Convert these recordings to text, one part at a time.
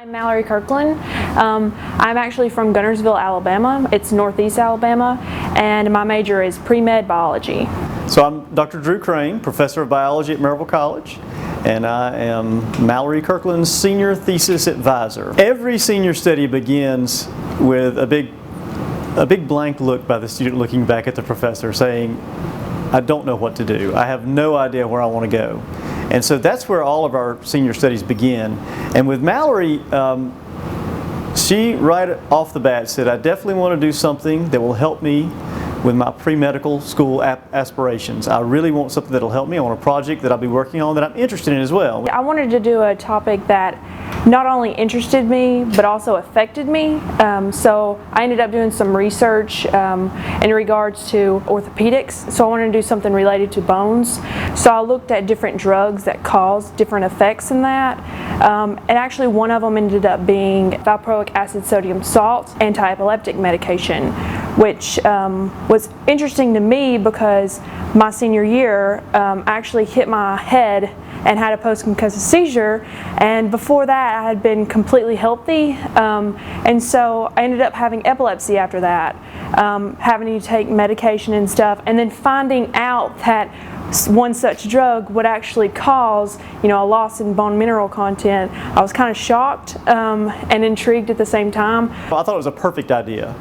I'm Mallory Kirkland. I'm actually from Guntersville, Alabama. It's northeast Alabama, and my major is pre-med biology. So I'm Dr. Drew Crane, professor of biology at Maryville College, and I am Mallory Kirkland's senior thesis advisor. Every senior study begins with a big blank look by the student looking back at the professor saying, I don't know what to do. I have no idea where I want to go. And so that's where all of our senior studies begin. And with Mallory, she right off the bat said, I definitely want to do something that will help me with my pre-medical school aspirations. I really want something that will help me. I want a project that I'll be working on that I'm interested in as well. I wanted to do a topic that not only interested me, but also affected me. So I ended up doing some research in regards to orthopedics. So I wanted to do something related to bones. So I looked at different drugs that cause different effects in that. And actually one of them ended up being Valproic acid sodium salt anti-epileptic medication, which was interesting to me because my senior year I actually hit my head and had a post-concussive seizure, and before that I had been completely healthy, and so I ended up having epilepsy after that, having to take medication and stuff, and then finding out that one such drug would actually cause, a loss in bone mineral content. I was kind of shocked and intrigued at the same time. I thought it was a perfect idea.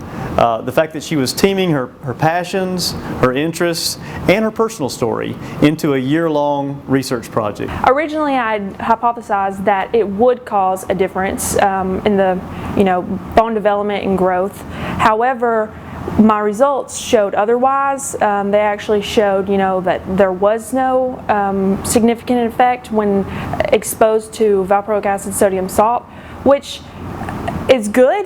The fact that she was teaming her passions, her interests, and her personal story into a year-long research project. Originally, I hypothesized that it would cause a difference in the, bone development and growth. However, my results showed otherwise. They actually showed, that there was no significant effect when exposed to valproic acid sodium salt, which is good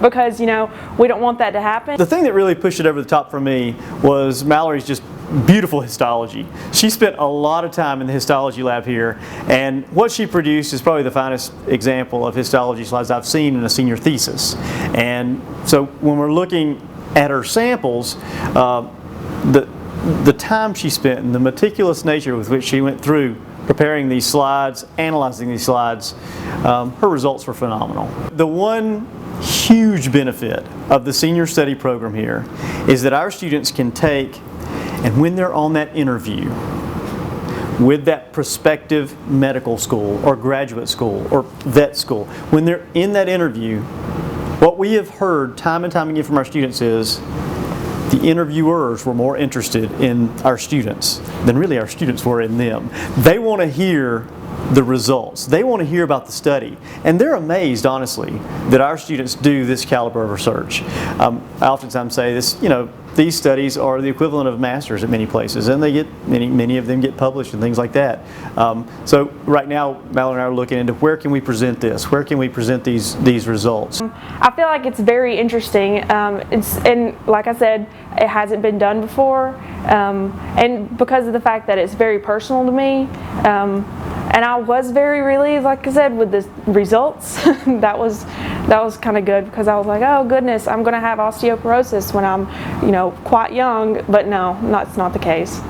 because, we don't want that to happen. The thing that really pushed it over the top for me was Mallory's just beautiful histology. She spent a lot of time in the histology lab here, and what she produced is probably the finest example of histology slides I've seen in a senior thesis. And so when we're looking at her samples, the time she spent and the meticulous nature with which she went through preparing these slides, analyzing these slides, her results were phenomenal. The one huge benefit of the senior study program here is that our students can take, and when they're on that interview with that prospective medical school or graduate school or vet school, when they're in that interview, what we have heard time and time again from our students is the interviewers were more interested in our students than really our students were in them. They want to hear the results. They want to hear about the study. And they're amazed, honestly, that our students do this caliber of research. I oftentimes say this, these studies are the equivalent of masters at many places, and they get many of them get published and things like that. So right now, Mallory and I are looking into where can we present this? Where can we present these results? I feel like it's very interesting. And like I said, it hasn't been done before, and because of the fact that it's very personal to me. And I was very relieved, like I said, with the results. that was kind of good because I was like, oh goodness, I'm going to have osteoporosis when I'm, quite young. But no, that's not the case.